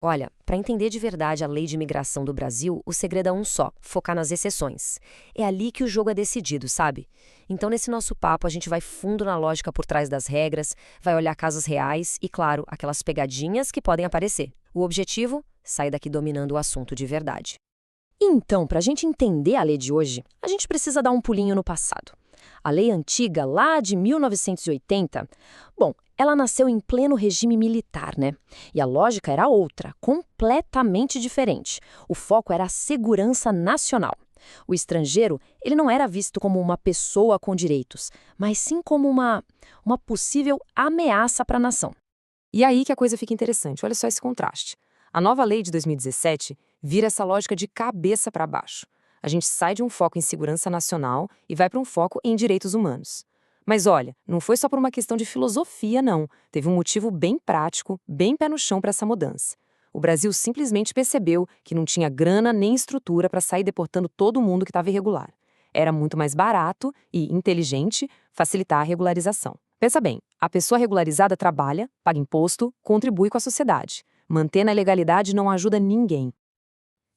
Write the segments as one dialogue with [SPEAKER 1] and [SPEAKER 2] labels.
[SPEAKER 1] Olha, para entender de verdade a lei de imigração do Brasil, o segredo é um só: focar nas exceções. É ali que o jogo é decidido, sabe? Então, nesse nosso papo, a gente vai fundo na lógica por trás das regras, vai olhar casos reais e, claro, aquelas pegadinhas que podem aparecer. O objetivo? Sair daqui dominando o assunto de verdade. Então, para a gente entender a lei de hoje, a gente precisa dar um pulinho no passado. A lei antiga, lá de 1980, bom, ela nasceu em pleno regime militar, né? E a lógica era outra, completamente diferente. O foco era a segurança nacional. O estrangeiro, ele não era visto como uma pessoa com direitos, mas sim como uma possível ameaça para a nação.
[SPEAKER 2] E aí que a coisa fica interessante, olha só esse contraste. A nova lei de 2017 vira essa lógica de cabeça para baixo. A gente sai de um foco em segurança nacional e vai para um foco em direitos humanos. Mas olha, não foi só por uma questão de filosofia, não. Teve um motivo bem prático, bem pé no chão para essa mudança. O Brasil simplesmente percebeu que não tinha grana nem estrutura para sair deportando todo mundo que estava irregular. Era muito mais barato e inteligente facilitar a regularização. Pensa bem, a pessoa regularizada trabalha, paga imposto, contribui com a sociedade. Manter na legalidade não ajuda ninguém.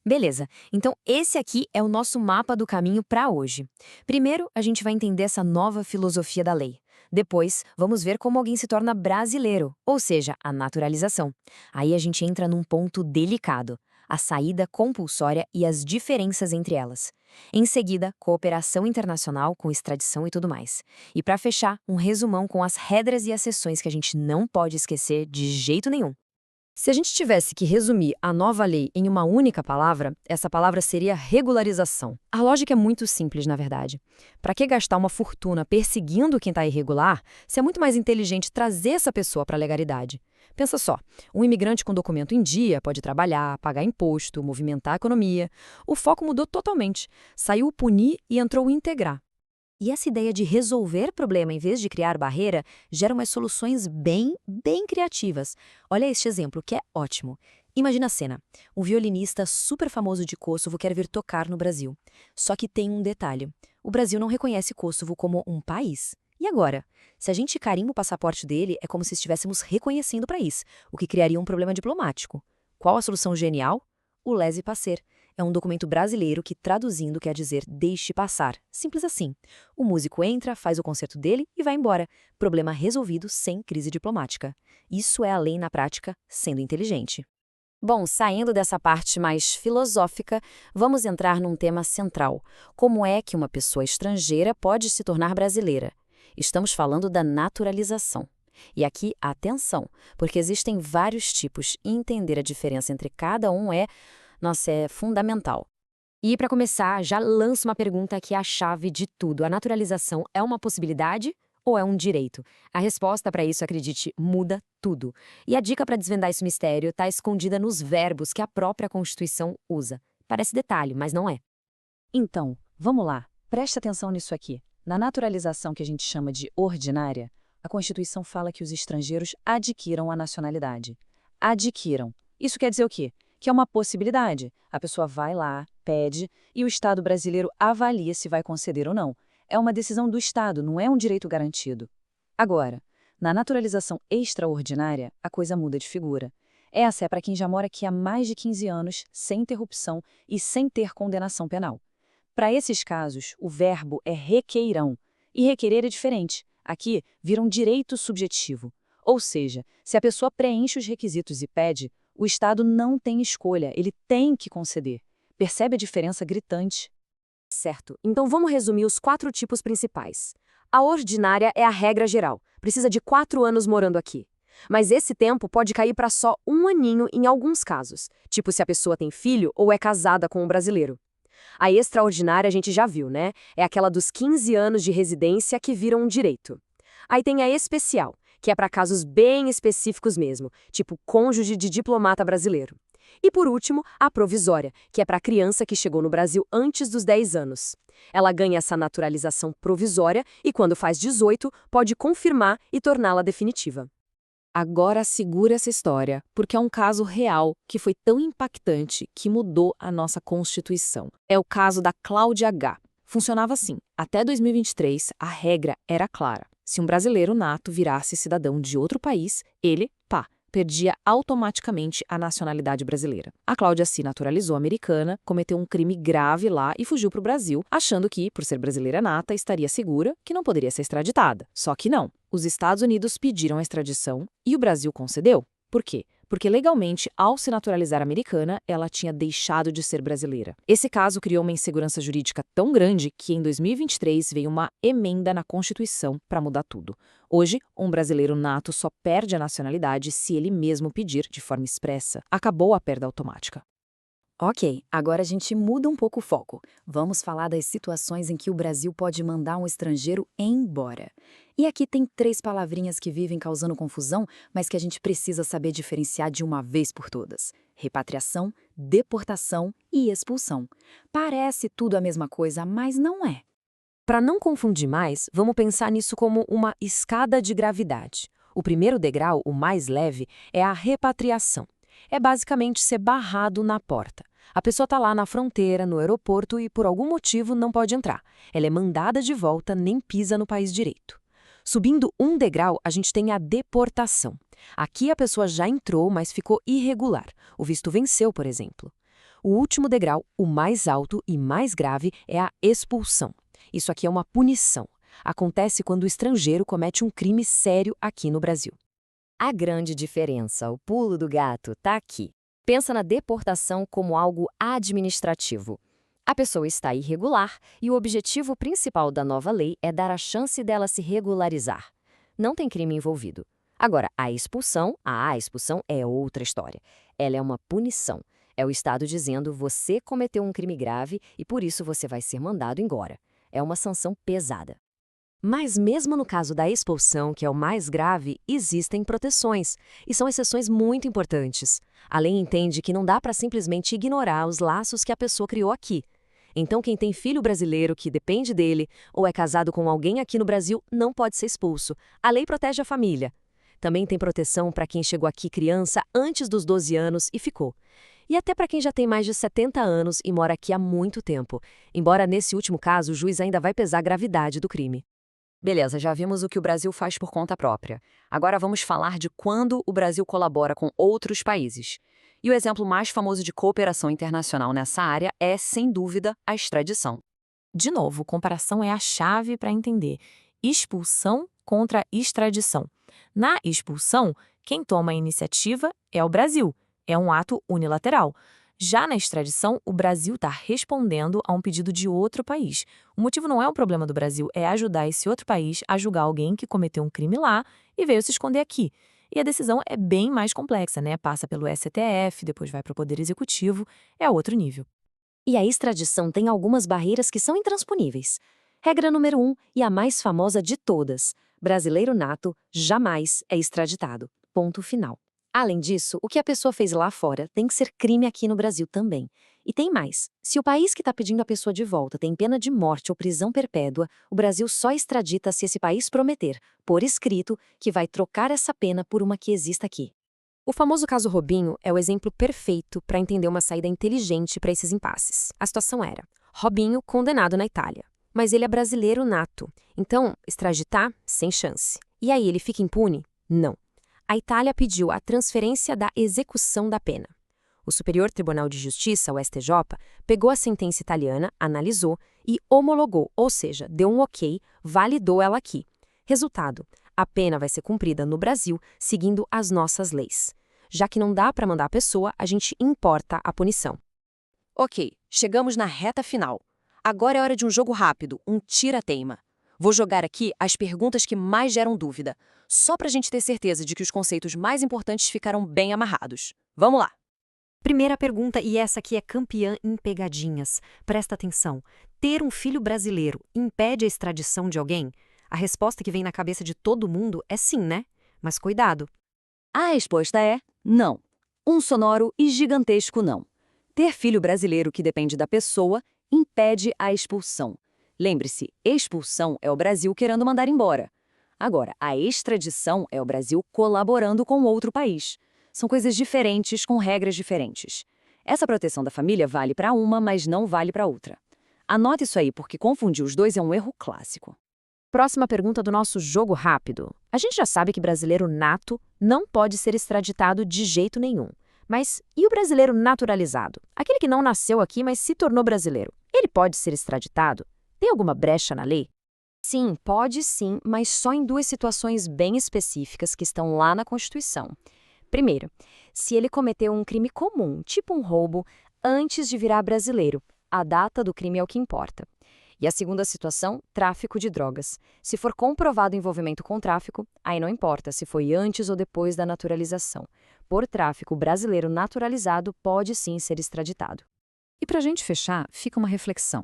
[SPEAKER 1] Beleza, então esse aqui é o nosso mapa do caminho para hoje. Primeiro, a gente vai entender essa nova filosofia da lei. Depois, vamos ver como alguém se torna brasileiro, ou seja, a naturalização. Aí a gente entra num ponto delicado: a saída compulsória e as diferenças entre elas. Em seguida, cooperação internacional com extradição e tudo mais. E para fechar, um resumão com as regras e as exceções que a gente não pode esquecer de jeito nenhum. Se a gente tivesse que resumir a nova lei em uma única palavra, essa palavra seria regularização. A lógica é muito simples, na verdade. Para que gastar uma fortuna perseguindo quem está irregular, se é muito mais inteligente trazer essa pessoa para a legalidade? Pensa só, um imigrante com documento em dia pode trabalhar, pagar imposto, movimentar a economia. O foco mudou totalmente. Saiu o punir e entrou o integrar. E essa ideia de resolver problema em vez de criar barreira gera umas soluções bem criativas. Olha este exemplo, que é ótimo. Imagina a cena. Um violinista super famoso de Kosovo quer vir tocar no Brasil. Só que tem um detalhe. O Brasil não reconhece Kosovo como um país. E agora? Se a gente carimba o passaporte dele, é como se estivéssemos reconhecendo o país, o que criaria um problema diplomático. Qual a solução genial? O laissez-passer. É um documento brasileiro que, traduzindo, quer dizer deixe passar. Simples assim. O músico entra, faz o concerto dele e vai embora. Problema resolvido sem crise diplomática. Isso é a lei na prática, sendo inteligente. Bom, saindo dessa parte mais filosófica, vamos entrar num tema central. Como é que uma pessoa estrangeira pode se tornar brasileira? Estamos falando da naturalização. E aqui, atenção, porque existem vários tipos e entender a diferença entre cada um é fundamental. E para começar, já lanço uma pergunta que é a chave de tudo. A naturalização é uma possibilidade ou é um direito? A resposta para isso, acredite, muda tudo. E a dica para desvendar esse mistério está escondida nos verbos que a própria Constituição usa. Parece detalhe, mas não é.
[SPEAKER 3] Então, vamos lá, preste atenção nisso aqui. Na naturalização que a gente chama de ordinária, a Constituição fala que os estrangeiros adquiram a nacionalidade. Adquiram. Isso quer dizer o quê? Que é uma possibilidade. A pessoa vai lá, pede, e o Estado brasileiro avalia se vai conceder ou não. É uma decisão do Estado, não é um direito garantido. Agora, na naturalização extraordinária, a coisa muda de figura. Essa é para quem já mora aqui há mais de 15 anos, sem interrupção e sem ter condenação penal. Para esses casos, o verbo é requeirão, e requerer é diferente. Aqui, vira um direito subjetivo. Ou seja, se a pessoa preenche os requisitos e pede, o Estado não tem escolha, ele tem que conceder. Percebe a diferença gritante?
[SPEAKER 1] Certo. Então vamos resumir os 4 tipos principais. A ordinária é a regra geral. Precisa de 4 anos morando aqui. Mas esse tempo pode cair para só 1 aninho em alguns casos, tipo se a pessoa tem filho ou é casada com um brasileiro. A extraordinária a gente já viu, né? É aquela dos 15 anos de residência que viram um direito. Aí tem a especial, que é para casos bem específicos mesmo, tipo cônjuge de diplomata brasileiro. E por último, a provisória, que é para criança que chegou no Brasil antes dos 10 anos. Ela ganha essa naturalização provisória e quando faz 18, pode confirmar e torná-la definitiva.
[SPEAKER 2] Agora segura essa história, porque é um caso real que foi tão impactante que mudou a nossa Constituição. É o caso da Cláudia H. Funcionava assim. Até 2023, a regra era clara. Se um brasileiro nato virasse cidadão de outro país, ele, perdia automaticamente a nacionalidade brasileira. A Cláudia se naturalizou americana, cometeu um crime grave lá e fugiu para o Brasil, achando que, por ser brasileira nata, estaria segura, que não poderia ser extraditada. Só que não. Os Estados Unidos pediram a extradição e o Brasil concedeu. Por quê? Porque legalmente, ao se naturalizar americana, ela tinha deixado de ser brasileira. Esse caso criou uma insegurança jurídica tão grande que em 2023 veio uma emenda na Constituição para mudar tudo. Hoje, um brasileiro nato só perde a nacionalidade se ele mesmo pedir de forma expressa. Acabou a perda automática.
[SPEAKER 3] Ok, agora a gente muda um pouco o foco. Vamos falar das situações em que o Brasil pode mandar um estrangeiro embora. E aqui tem 3 palavrinhas que vivem causando confusão, mas que a gente precisa saber diferenciar de uma vez por todas: repatriação, deportação e expulsão. Parece tudo a mesma coisa, mas não é.
[SPEAKER 2] Para não confundir mais, vamos pensar nisso como uma escada de gravidade. O primeiro degrau, o mais leve, é a repatriação. É basicamente ser barrado na porta. A pessoa está lá na fronteira, no aeroporto e por algum motivo não pode entrar. Ela é mandada de volta, nem pisa no país direito. Subindo um degrau, a gente tem a deportação. Aqui a pessoa já entrou, mas ficou irregular. O visto venceu, por exemplo. O último degrau, o mais alto e mais grave, é a expulsão. Isso aqui é uma punição. Acontece quando o estrangeiro comete um crime sério aqui no Brasil.
[SPEAKER 1] A grande diferença, o pulo do gato, está aqui. Pensa na deportação como algo administrativo. A pessoa está irregular e o objetivo principal da nova lei é dar a chance dela se regularizar. Não tem crime envolvido. Agora, a expulsão é outra história. Ela é uma punição. É o Estado dizendo: você cometeu um crime grave e por isso você vai ser mandado embora. É uma sanção pesada. Mas mesmo no caso da expulsão, que é o mais grave, existem proteções, e são exceções muito importantes. A lei entende que não dá para simplesmente ignorar os laços que a pessoa criou aqui. Então, quem tem filho brasileiro que depende dele, ou é casado com alguém aqui no Brasil, não pode ser expulso. A lei protege a família. Também tem proteção para quem chegou aqui criança antes dos 12 anos e ficou. E até para quem já tem mais de 70 anos e mora aqui há muito tempo. Embora nesse último caso o juiz ainda vai pesar a gravidade do crime.
[SPEAKER 2] Beleza, já vimos o que o Brasil faz por conta própria. Agora vamos falar de quando o Brasil colabora com outros países. E o exemplo mais famoso de cooperação internacional nessa área é, sem dúvida, a extradição. De novo, comparação é a chave para entender expulsão contra extradição. Na expulsão, quem toma a iniciativa é o Brasil. É um ato unilateral. Já na extradição, o Brasil está respondendo a um pedido de outro país. O motivo não é o problema do Brasil, é ajudar esse outro país a julgar alguém que cometeu um crime lá e veio se esconder aqui. E a decisão é bem mais complexa, né? Passa pelo STF, depois vai para o Poder Executivo, é outro nível.
[SPEAKER 1] E a extradição tem algumas barreiras que são intransponíveis. Regra número 1 e a mais famosa de todas: brasileiro nato jamais é extraditado. Ponto final. Além disso, o que a pessoa fez lá fora tem que ser crime aqui no Brasil também. E tem mais: se o país que está pedindo a pessoa de volta tem pena de morte ou prisão perpétua, o Brasil só extradita se esse país prometer, por escrito, que vai trocar essa pena por uma que exista aqui.
[SPEAKER 2] O famoso caso Robinho é o exemplo perfeito para entender uma saída inteligente para esses impasses. A situação era: Robinho condenado na Itália, mas ele é brasileiro nato, então extraditar, sem chance. E aí, ele fica impune? Não. A Itália pediu a transferência da execução da pena. O Superior Tribunal de Justiça, o STJ, pegou a sentença italiana, analisou e homologou, ou seja, deu um ok, validou ela aqui. Resultado: a pena vai ser cumprida no Brasil, seguindo as nossas leis. Já que não dá para mandar a pessoa, a gente importa a punição. Ok, chegamos na reta final. Agora é hora de um jogo rápido, um tira-teima. Vou jogar aqui as perguntas que mais geram dúvida, só para a gente ter certeza de que os conceitos mais importantes ficaram bem amarrados. Vamos lá!
[SPEAKER 1] Primeira pergunta, e essa aqui é campeã em pegadinhas. Presta atenção. Ter um filho brasileiro impede a extradição de alguém? A resposta que vem na cabeça de todo mundo é sim, né? Mas cuidado.
[SPEAKER 3] A resposta é não. Um sonoro e gigantesco não. Ter filho brasileiro que depende da pessoa impede a expulsão. Lembre-se, expulsão é o Brasil querendo mandar embora. Agora, a extradição é o Brasil colaborando com outro país. São coisas diferentes com regras diferentes. Essa proteção da família vale para uma, mas não vale para outra. Anote isso aí, porque confundir os dois é um erro clássico.
[SPEAKER 1] Próxima pergunta do nosso jogo rápido. A gente já sabe que brasileiro nato não pode ser extraditado de jeito nenhum. Mas e o brasileiro naturalizado? Aquele que não nasceu aqui, mas se tornou brasileiro. Ele pode ser extraditado? Tem alguma brecha na lei?
[SPEAKER 2] Sim, pode sim, mas só em duas situações bem específicas que estão lá na Constituição. Primeiro, se ele cometeu um crime comum, tipo um roubo, antes de virar brasileiro. A data do crime é o que importa. E a segunda situação, tráfico de drogas. Se for comprovado o envolvimento com tráfico, aí não importa se foi antes ou depois da naturalização. Por tráfico, o brasileiro naturalizado pode sim ser extraditado.
[SPEAKER 3] E para a gente fechar, fica uma reflexão.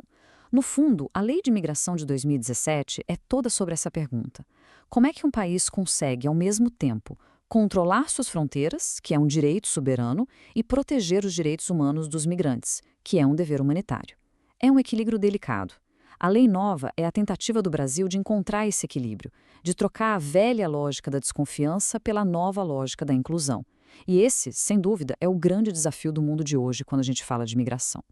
[SPEAKER 3] No fundo, a Lei de Imigração de 2017 é toda sobre essa pergunta. Como é que um país consegue, ao mesmo tempo, controlar suas fronteiras, que é um direito soberano, e proteger os direitos humanos dos migrantes, que é um dever humanitário? É um equilíbrio delicado. A lei nova é a tentativa do Brasil de encontrar esse equilíbrio, de trocar a velha lógica da desconfiança pela nova lógica da inclusão. E esse, sem dúvida, é o grande desafio do mundo de hoje quando a gente fala de migração.